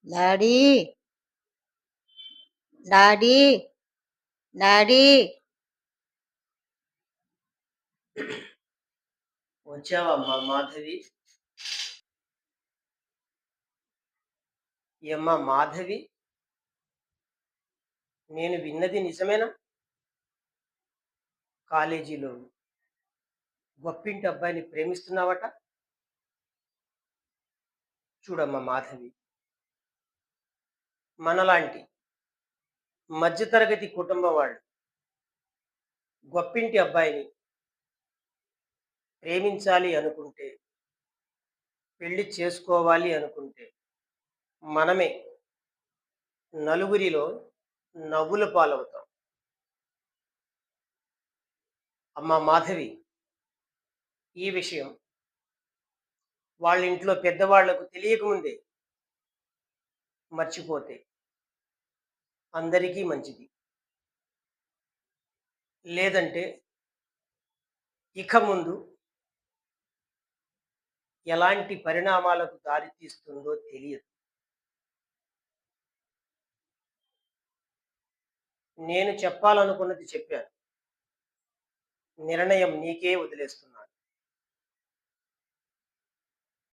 Daddy daddy daddy వచ్చావమ్మా మాధవి? ఏమ్మా మాధవి, నేను విన్నది నిజమేనా? కాలేజీలో గొప్పింటి అబ్బాయిని ప్రేమిస్తున్నావట? చూడమ్మా మాధవి, మనలాంటి మధ్యతరగతి కుటుంబం వాళ్ళు గొప్పింటి అబ్బాయిని ప్రేమించాలి అనుకుంటే, పెళ్లి చేసుకోవాలి అనుకుంటే, మనమే నలుగురిలో నవ్వుల పాలవుతాం. అమ్మా మాధవి, ఈ విషయం వాళ్ళ ఇంట్లో పెద్దవాళ్లకు తెలియకముందే మర్చిపోతే అందరికీ మంచిది. లేదంటే ఇక ముందు ఎలాంటి పరిణామాలకు దారితీస్తుందో తెలియదు. నేను చెప్పాలనుకున్నది చెప్పాను. నిర్ణయం నీకే వదిలేస్తున్నాను.